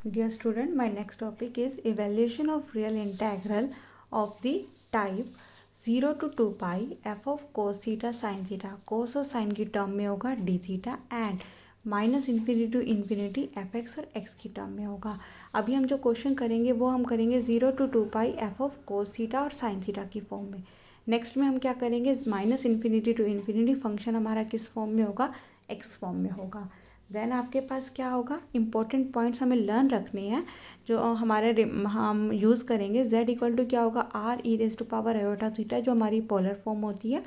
Dear student, my next topic is evaluation of real integral of the type 0 to 2 pi f of cos theta sin theta. cos और sin की term में होगा d theta and minus infinity to infinity f x और x की term में होगा. अभी हम जो क्वेश्चन करेंगे वो हम करेंगे 0 to 2 pi f of cos theta और साइन थीटा की फॉर्म में. नेक्स्ट में हम क्या करेंगे, minus infinity to infinity function हमारा किस फॉर्म में होगा, एक्स फॉर्म में होगा. देन आपके पास क्या होगा, इंपॉर्टेंट पॉइंट्स हमें लर्न रखने हैं जो हमारे हम यूज़ करेंगे. z इक्वल टू क्या होगा, r e raise to power iota theta जो हमारी पोलर फॉर्म होती है.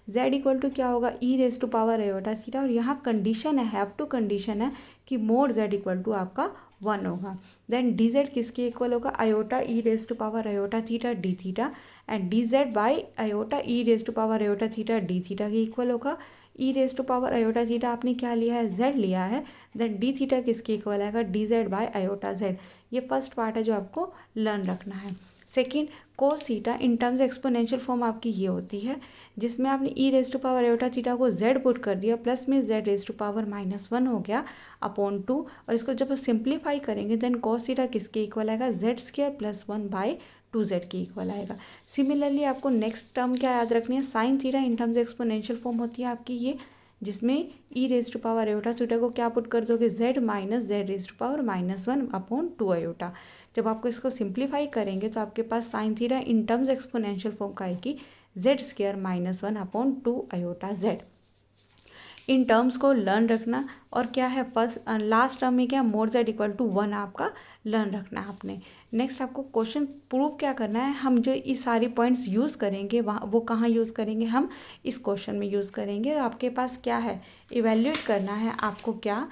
z इक्वल टू क्या होगा, e raise to power iota theta. और यहाँ कंडीशन है, हैव टू कंडीशन है कि मोड z इक्वल टू आपका 1 होगा. देन डी जेड किसके इक्वल होगा, iota e raise to power iota theta d theta and d z by iota e raise to power iota theta d theta के equal होगा. E raise to power iota theta आपने क्या लिया है, z लिया है. Then d theta किसके equal आएगा, d z by iota z. ये फर्स्ट पार्ट है जो आपको लर्न रखना है. Second, cos theta in terms exponential form आपकी ये होती है जिसमें आपने e raise to power iota theta को z पुट कर दिया प्लस में z रेज टू पावर -1 हो गया अपॉन 2. और इसको जब सिंप्लीफाई करेंगे देन कोस थीटा किसके इक्वल आएगा, z square plus 1 by 2z के इक्वल आएगा. सिमिलरली आपको नेक्स्ट टर्म क्या याद रखनी है, sine theta in terms exponential form होती है आपकी ये, जिसमें e raise to power iota theta को क्या पुट कर दोगे, z minus z raise to power -1 upon 2 iota. जब आपको इसको सिंप्लीफाई करेंगे तो आपके पास sine theta in terms exponential form का आएगी z square -1 upon 2 iota z. In terms को लर्न रखना. और क्या है, फर्स्ट लास्ट टर्म में क्या, मोड z इक्वल टू 1 आपका लर्न रखना है आपने. नेक्स्ट आपको क्वेश्चन प्रूव क्या करना है, हम जो इस सारी पॉइंट्स यूज़ करेंगे वहाँ वो कहाँ यूज़ करेंगे, हम इस क्वेश्चन में यूज़ करेंगे. आपके पास क्या है, इवेल्यूएट करना है आपको क्या,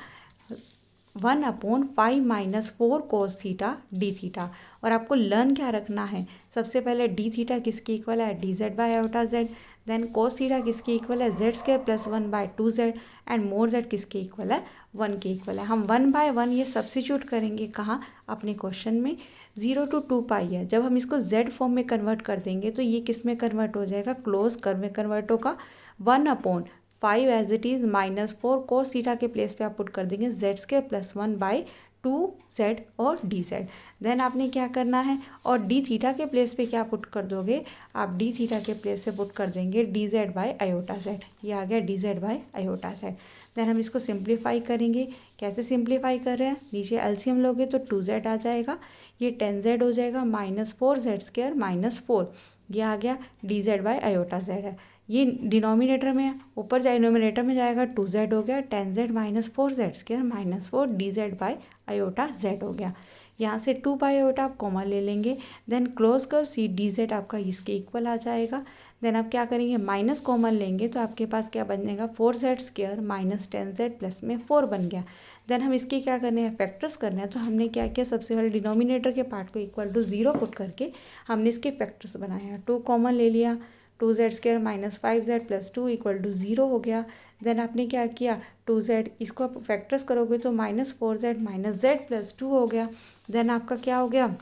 1 upon 5 minus 4 cos theta d theta. और आपको लर्न क्या रखना है, सबसे पहले डी थीटा किसके इक्वल है, d z by iota z. Then cos theta किसके इक्वल है, z square plus 1 by 2z and mod z किसके इक्वल है, 1 के इक्वल है. हम 1 बाय 1 ये सब्सिट्यूट करेंगे कहाँ, अपने क्वेश्चन में. 0 to 2 पाई है, जब हम इसको z फॉर्म में कन्वर्ट कर देंगे तो ये किस में कन्वर्ट हो जाएगा, क्लोज कर्व में कन्वर्ट होगा. 1 upon 5 as it is -4 cos theta के प्लेस पे आप पुट कर देंगे z square plus 1 by 2z और dz. देन आपने क्या करना है, और डी थीटा के प्लेस पे क्या पुट कर दोगे, आप डी थीटा के प्लेस पे पुट कर देंगे d z by iota z. ये आ गया d z by iota z. Then हम इसको सिंप्लीफाई करेंगे. कैसे सिंप्लीफाई कर रहे हैं, नीचे एलसीएम लोगे तो 2z आ जाएगा, ये 10z हो जाएगा -4z स्क्वायर -4. ये आ गया d z by iota Z है. ये डिनोमिनेटर में है, ऊपर जाए डिनोमिनेटर में जाएगा 2z हो गया, 10z -4z square -4 D z by iota Z हो गया. यहाँ से 2 बाई आयोटा आप कॉमन ले लेंगे. देन क्लोज कर सी डी जेड आपका इसके इक्वल आ जाएगा. देन आप क्या करेंगे, माइनस कॉमन लेंगे तो आपके पास क्या बनेगा, 4z स्क्वायर -10z प्लस में 4 बन गया. देन हम इसके क्या करने हैं, फैक्टर्स करने हैं. तो हमने क्या किया, सबसे पहले डिनोमिनेटर के पार्ट को इक्वल टू 0 पुट करके हमने इसके फैक्टर्स बनाया. 2 कॉमन ले लिया, 2z square -5z plus 2 equal to 0 हो गया. देन आपने क्या किया, 2z इसको आप फैक्टर्स करोगे तो -4z -z प्लस 2 हो गया. देन आपका क्या हो गया,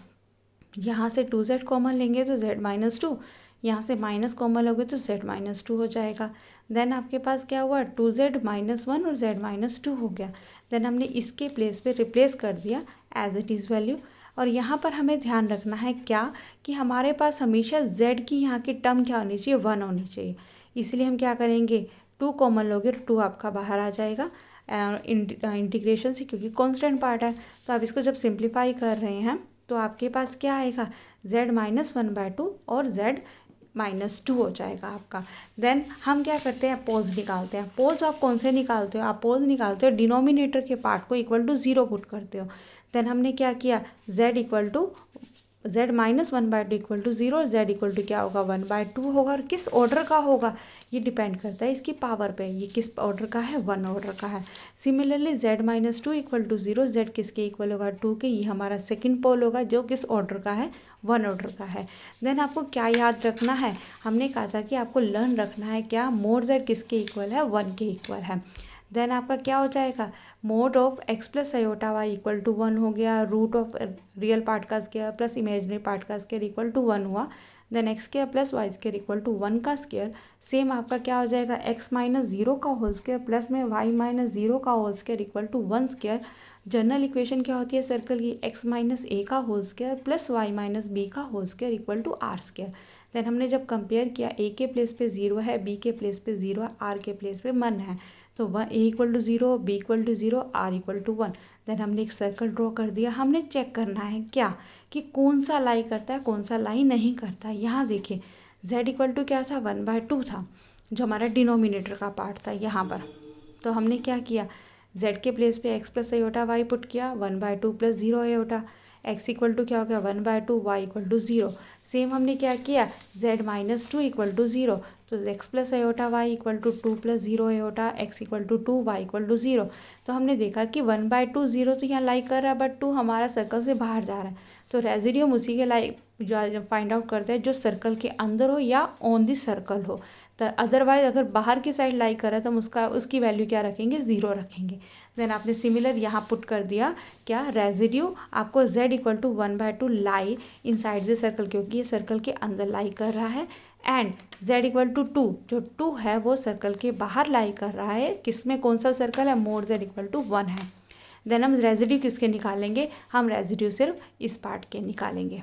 यहाँ से 2z कॉमन लेंगे तो z -2, यहाँ से माइनस कॉमन लोगे तो z -2 हो जाएगा. देन आपके पास क्या हुआ, 2z -1 और z -2 हो गया. देन हमने इसके प्लेस पे रिप्लेस कर दिया एज इट इज़ वैल्यू. और यहाँ पर हमें ध्यान रखना है क्या, कि हमारे पास हमेशा z की यहाँ की टर्म क्या होनी चाहिए, 1 होनी चाहिए. इसलिए हम क्या करेंगे, 2 कॉमन लोगे तो 2 आपका बाहर आ जाएगा इंटीग्रेशन से, क्योंकि कांस्टेंट पार्ट है. तो आप इसको जब सिंप्लीफाई कर रहे हैं तो आपके पास क्या आएगा, z -1/2 और z -2 हो जाएगा आपका. देन हम क्या करते हैं, पोज निकालते हैं. पोज आप कौन से निकालते हो, आप पोज निकालते हो डिनोमिनेटर के पार्ट को इक्वल टू 0 पुट करते हो. देन हमने क्या किया, z equal to z -1/2 equal to 0, z equal to क्या होगा, 1/2 होगा. और किस ऑर्डर का होगा ये डिपेंड करता है इसकी पावर पे, ये किस ऑर्डर का है, 1 ऑर्डर का है. Similarly z -2 equal to 0, z किसके इक्वल होगा, 2 के. ये हमारा सेकंड पोल होगा जो किस ऑर्डर का है, 1 ऑर्डर का है. देन आपको क्या याद रखना है, हमने कहा था कि आपको लर्न रखना है क्या, मोड z किसके इक्वल है, 1 के इक्वल है. देन आपका क्या हो जाएगा, mod of x plus iota y equal to 1 हो गया. रूट ऑफ रियल पार्ट का स्क्वायर प्लस इमेजनरी पार्ट का स्क्वायर इक्वल टू 1 हुआ. Then x square plus y square equal to 1 का स्क्वायर. सेम आपका क्या हो जाएगा, x -0 का होल स्क्वायर प्लस में y -0 का whole square equal to 1 square. General equation क्या होती है सर्कल की, x माइनस ए का whole square plus y minus b का whole square equal to r square. Then हमने जब कंपेयर किया ए के प्लेस पे 0 है, बी के प्लेस पे 0 है, आर के प्लेस पे 1 है, तो a equal to 0, b equal to 0, r equal to 1। Then हमने एक सर्कल ड्रॉ कर दिया। हमने चेक करना है क्या कि कौन सा लाई करता है कौन सा लाई नहीं करता है। यहाँ देखिए z इक्वल टू क्या था, 1/2 था, जो हमारा डिनोमिनेटर का पार्ट था यहाँ पर। तो हमने क्या किया, z के प्लेस पे x plus iota y put किया, 1/2 plus 0 iota, x equal to क्या हो गया 1/2, y इक्वल टू 0। सेम हमने क्या किया, z माइनस 2 इक्वल टू 0, तो x plus iota y equal to 2 plus 0 iota, x equal to 2, y equal to 0। तो हमने देखा कि 1/2 0 तो यहाँ लाई कर रहा है, बट 2 हमारा सर्कल से बाहर जा रहा है, तो रेजिडियम उसी के लाई जो फाइंड आउट करते हैं जो सर्कल के अंदर हो या ऑन दी सर्कल हो। तो अदरवाइज अगर बाहर की साइड लाई कर रहा है तो हम उसकी वैल्यू क्या रखेंगे, 0 रखेंगे। देन आपने सिमिलर यहाँ पुट कर दिया क्या, रेजिड्यू आपको z equal to 1/2 lie inside the circle, क्योंकि ये सर्कल के अंदर लाई कर रहा है, एंड z इक्वल टू 2, जो 2 है वो सर्कल के बाहर लाई कर रहा है। किसमें, कौन सा सर्कल है, मोड z इक्वल टू 1 है। देन हम रेजिड्यू किसके निकालेंगे, हम रेजिड्यू सिर्फ इस पार्ट के निकालेंगे।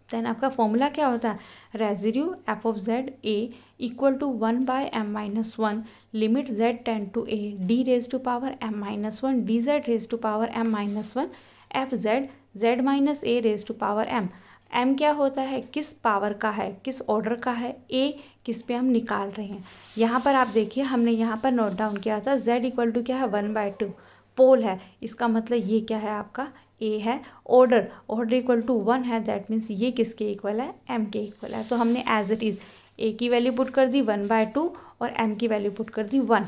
देन आपका फॉर्मूला क्या होता है, residue f of z a equal to 1/m-1 limit z tend to a d raise to power m-1 dz raise to power m-1 f z minus a raise to power m क्या होता है, किस power का है, किस order का है, a किस पे हम निकाल रहे हैं। यहाँ पर आप देखिए हमने यहाँ पर नोट डाउन किया था z इक्वल टू क्या है 1/2, पोल है, इसका मतलब ये क्या है आपका a है, ऑर्डर इक्वल टू 1 है, दैट मीन्स ये किसके इक्वल है, m के इक्वल है। तो हमने एज इट इज़ a की वैल्यू पुट कर दी 1/2 और m की वैल्यू पुट कर दी 1,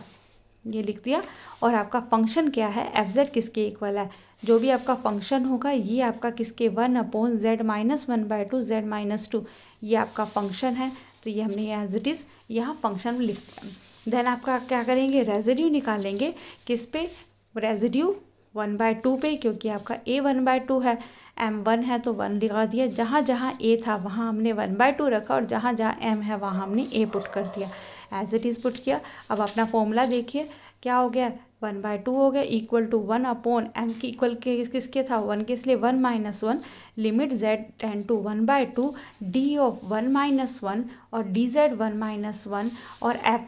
ये लिख दिया। और आपका फंक्शन क्या है, एफ किसके इक्वल है, जो भी आपका फंक्शन होगा ये आपका किसके 1/z माइनस 1/2 z माइनस 2, ये आपका फंक्शन है। तो ये हमने एज इट इज़ यहाँ फंक्शन लिख दिया। देन आपका क्या करेंगे, रेजिड्यू निकालेंगे, किस पे, रेजिड्यू 1/2 पे, क्योंकि आपका a 1/2 है, m 1 है तो 1 लगा दिया, जहाँ जहाँ a था वहाँ हमने 1/2 रखा और जहाँ जहाँ m है वहाँ हमने a पुट कर दिया, एज इट इज़ पुट किया। अब अपना फॉर्मूला देखिए क्या हो गया, 1/2 हो गया इक्वल टू 1 अपॉन m की इक्वल के किसके था 1 के, इसलिए 1-1 limit z tend to 1/2 d of 1-1 और dz 1-1 और एफ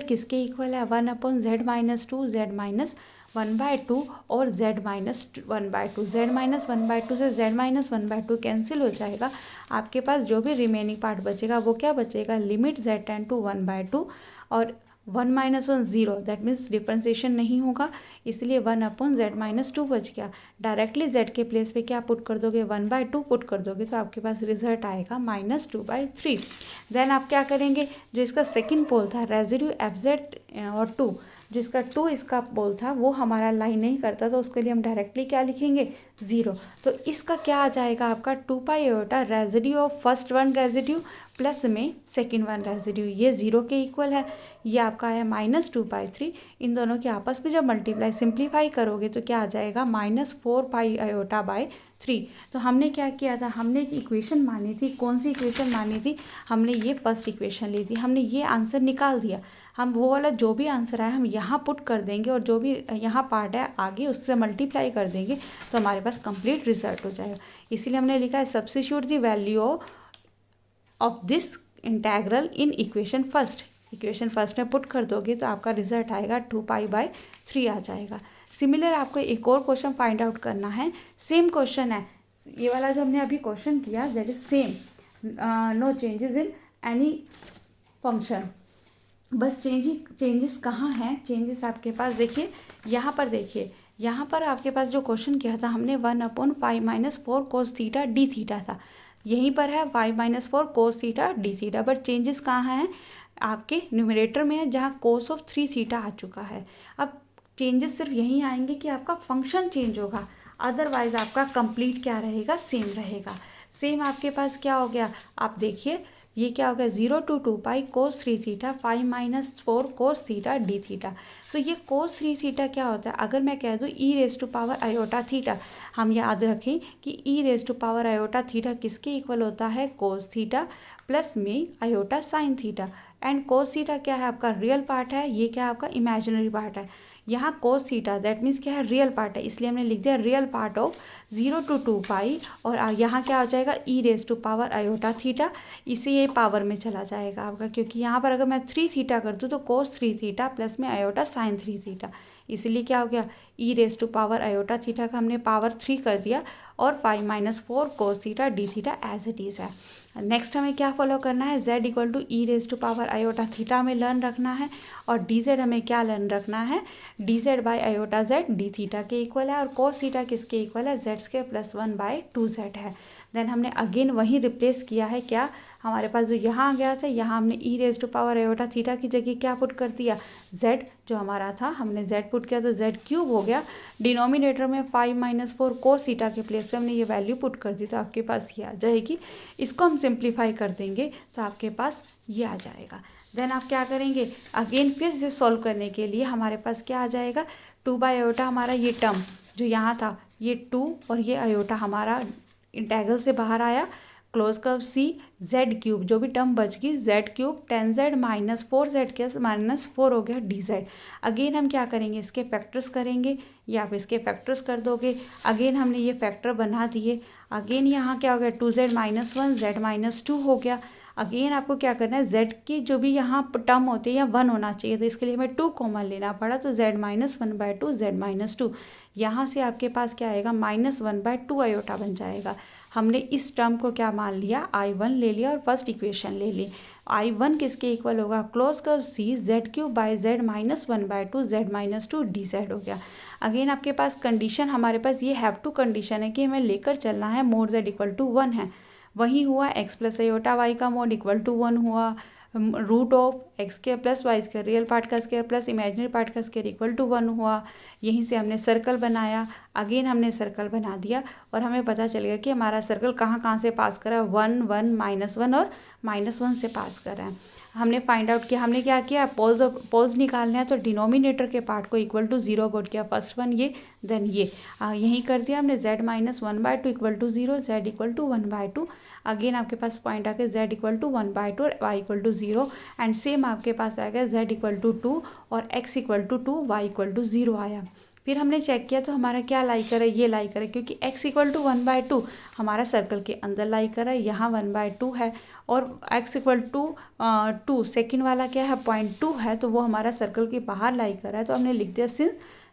किसके इक्वल है 1/z-2 z 1/2 और z माइनस 1/2, z माइनस 1/2 से z माइनस 1/2 कैंसिल हो जाएगा। आपके पास जो भी रिमेनिंग पार्ट बचेगा वो क्या बचेगा, लिमिट z टेंड टू 1/2 और 1-1 0, दैट मीन्स डिफ्रेंसिएशन नहीं होगा, इसलिए 1/z-2 बच गया। डायरेक्टली z के प्लेस पे क्या पुट कर दोगे, 1/2 पुट कर दोगे, तो आपके पास रिजल्ट आएगा -2/3। देन आप क्या करेंगे, जो इसका सेकंड पोल था रेजिड्यू एफ और 2, जिसका 2 इसका पोल था वो हमारा लाइन नहीं करता, तो उसके लिए हम डायरेक्टली क्या लिखेंगे 0। तो इसका क्या आ जाएगा आपका 2π residue of first one residue plus में सेकंड वन रेजिड्यू, ये 0 के इक्वल है, ये आपका है -2/3। इन दोनों के आपस में जब मल्टीप्लाई सिंप्लीफाई करोगे तो क्या आ जाएगा -4π/3। तो हमने क्या किया था, हमने एक इक्वेशन मानी थी, कौन सी इक्वेशन मानी थी, हमने ये फर्स्ट इक्वेशन ली थी, हमने ये आंसर निकाल दिया। हम वो वाला जो भी आंसर आया हम यहाँ पुट कर देंगे और जो भी यहाँ पार्ट है आगे उससे मल्टीप्लाई कर देंगे, तो हमारे पास कंप्लीट रिजल्ट हो जाएगा। इसीलिए हमने लिखा है substitute the value of this integral in equation first. Equation first में पुट कर दोगे तो आपका रिजल्ट आएगा 2π/3 आ जाएगा। सिमिलर आपको एक और क्वेश्चन फाइंड आउट करना है, सेम क्वेश्चन है ये वाला जो हमने अभी क्वेश्चन किया, that is same, no changes in any function. बस चेंजेस कहाँ हैं, चेंजेस आपके पास देखिए यहाँ पर, देखिए यहाँ पर आपके पास जो क्वेश्चन किया था हमने 1/5-4 cos थीटा d थीटा था, यहीं पर है 5-4 cos theta d theta, but changes कहाँ हैं, आपके न्यूमरेटर में है जहाँ cos ऑफ 3 थीटा आ चुका है। अब चेंजेस सिर्फ यहीं आएंगे कि आपका फंक्शन चेंज होगा, अदरवाइज आपका कंप्लीट क्या रहेगा, सेम रहेगा। सेम आपके पास क्या हो गया, आप देखिए ये क्या हो गया 0 to 2π cos 3 theta 5-4 cos theta d theta. तो ये cos 3 थीटा क्या होता है, अगर मैं कह दूँ e⁻i थीटा, हम याद रखें कि e⁻i थीटा किसके इक्वल होता है, cos थीटा प्लस में iota sine theta, and cos theta क्या है आपका रियल पार्ट है, ये क्या आपका इमेजिनरी पार्ट है। यहाँ कोस थीटा दैट मीन्स क्या है, रियल पार्ट है, इसलिए हमने लिख दिया रियल पार्ट ऑफ 0 to 2 और यहाँ क्या हो जाएगा e raise to power iota theta, इसे ये पावर में चला जाएगा आपका, क्योंकि यहाँ पर अगर मैं 3 थीटा कर दूँ तो कोस 3 थीटा प्लस में आयोटा साइन 3 थीटा, इसलिए क्या हो गया e raise to power iota theta का हमने पावर 3 कर दिया और 5 - 4 cos theta d theta as it is है। नेक्स्ट हमें क्या फॉलो करना है, z equal to e raise to power iota theta हमें लर्न रखना है और डी जेड हमें क्या लर्न रखना है, d z by iota Z D theta के इक्वल है और कोस थीटा किसके इक्वल है, जेड स्क्वायर प्लस 1/2z है। देन हमने अगेन वही रिप्लेस किया है, क्या हमारे पास जो यहाँ आ गया था, यहाँ हमने e raise to power iota theta की जगह क्या पुट कर दिया, z जो हमारा था हमने z पुट किया तो z क्यूब हो गया, डिनोमिनेटर में 5 - 4 कोस थीटा के प्लेस पे हमने ये वैल्यू पुट कर दी तो आपके पास ये आ जाएगी। इसको हम सिंप्लीफाई कर देंगे तो आपके पास ये आ जाएगा। देन आप क्या करेंगे, अगेन फिर से सॉल्व करने के लिए हमारे पास क्या आ जाएगा, 2/आयोटा हमारा ये टर्म जो यहाँ था ये 2 और ये आयोटा हमारा इंटेग्रल से बाहर आया, close curve c z cube जो भी टर्म बच गई जेड क्यूब 10z - 4z के -4 हो गया डी जेड। अगेन हम क्या करेंगे, इसके फैक्टर्स करेंगे या आप इसके फैक्टर्स कर दोगे, अगेन हमने ये फैक्टर बना दिए, अगेन यहाँ क्या हो गया 2z - 1 z - 2 हो गया। अगेन आपको क्या करना है, z की जो भी यहाँ टर्म होते हैं या 1 होना चाहिए तो इसके लिए हमें 2 कॉमन लेना पड़ा तो z - 1/2 z - 2, यहाँ से आपके पास क्या आएगा -1/2 आयोटा बन जाएगा। हमने इस टर्म को क्या मान लिया, I1 ले लिया और फर्स्ट इक्वेशन ले ली। I1 किसके इक्वल होगा, close curve c z cube by z -1/2 z - 2 d z हो गया। अगेन आपके पास कंडीशन हमारे पास ये हैव टू कंडीशन है कि हमें लेकर चलना है, मोड z इक्वल टू 1 है, वही हुआ x प्लस आयोटा y का मोड इक्वल टू 1 हुआ, root of x square plus y square real part का स्क्वायर प्लस इमेजिनरी पार्ट का स्क्वायर इक्वल टू 1 हुआ। यहीं से हमने सर्कल बनाया, अगेन हमने सर्कल बना दिया और हमें पता चल गया कि हमारा सर्कल कहाँ कहाँ से पास कर रहा है, 1 1 -1 और -1 से पास कर रहा है। हमने फाइंड आउट किया, हमने क्या किया, पोल्स निकालना है तो डिनोमिनेटर के पार्ट को इक्वल टू 0 पुट किया, फर्स्ट वन ये देन ये यहीं कर दिया हमने, z - 1/2 equal to 0 z equal to 1/2। Again आपके पास पॉइंट आ गया z इक्वल टू 1/2 और y equal to 0 and same आपके पास आ गया z इक्वल टू 2 और x equal to 2 y equal to 0 आया। फिर हमने चेक किया तो हमारा क्या लाई करे, ये लाई करे, क्योंकि x इक्वल टू 1/2 हमारा सर्कल के अंदर लाई कर है, यहाँ 1/2 है और x इक्वल टू 2 सेकेंड वाला क्या है 0.2 है तो वो हमारा सर्कल के बाहर लाई कर रहा है। तो हमने लिख दिया since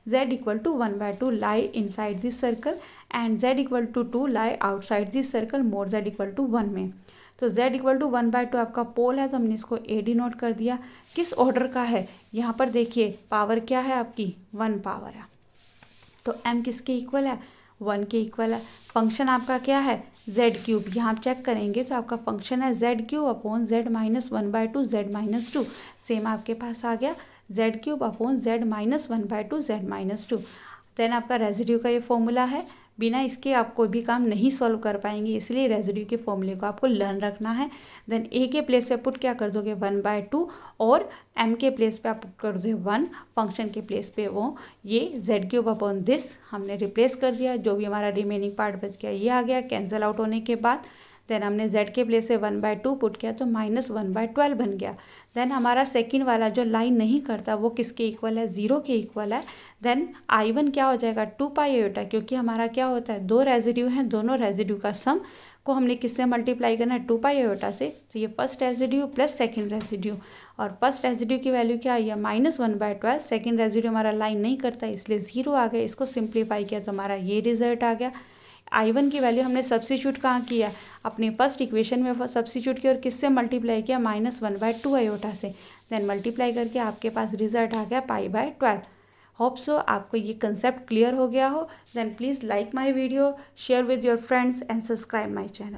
z equal to 1/2 lie inside this circle and z equal to 2 lie outside this circle more z equal to 1 में। तो z इक्वल टू 1/2 आपका पोल है तो हमने इसको ए डी नोट कर दिया। किस ऑर्डर का है, यहाँ पर देखिए पावर क्या है आपकी 1 पावर है तो m किसके इक्वल है 1 के इक्वल है। फंक्शन आपका क्या है z क्यूब, यहाँ आप चेक करेंगे तो आपका फंक्शन है z cube upon z - 1/2 z - 2, same आपके पास आ गया z cube upon z - 1/2 z - 2। Then आपका रेजिड्यू का ये फॉर्मूला है, बिना इसके आप कोई भी काम नहीं सॉल्व कर पाएंगे, इसलिए रेजिड्यू के फॉर्मूले को आपको लर्न रखना है। देन a के प्लेस पे पुट क्या कर दोगे 1/2 और m के प्लेस पे आप पुट कर दोगे 1, फंक्शन के प्लेस पे वो ये z क्यूब अपॉन दिस हमने रिप्लेस कर दिया, जो भी हमारा रिमेनिंग पार्ट बच गया ये आ गया कैंसिल आउट होने के बाद। देन हमने z के प्लेस से 1/2 पुट किया तो -1/12 बन गया। देन हमारा सेकंड वाला जो लाइन नहीं करता वो किसके इक्वल है 0 के इक्वल है। देन I1 क्या हो जाएगा 2π आयोटा, क्योंकि हमारा क्या होता है दो रेजिड्यू हैं, दोनों रेजिड्यू का सम को हमने किससे मल्टीप्लाई करना है 2π आयोटा से, तो ये first residue plus second residue और फर्स्ट रेजिड्यू की वैल्यू क्या आई है -1/12, सेकंड रेजिड्यू हमारा लाइन नहीं करता इसलिए 0 आ गया। इसको सिंप्लीफाई किया तो हमारा ये रिजल्ट आ गया। I1 की वैल्यू हमने सब्स्टिट्यूट कहाँ किया, अपने फर्स्ट इक्वेशन में सब्स्टिट्यूट किया और किससे मल्टीप्लाई किया -1/2 आयोटा से, देन मल्टीप्लाई करके आपके पास रिजल्ट आ गया π/12। होप सो आपको ये कंसेप्ट क्लियर हो गया हो। Then please like my video, share with your friends and subscribe my channel.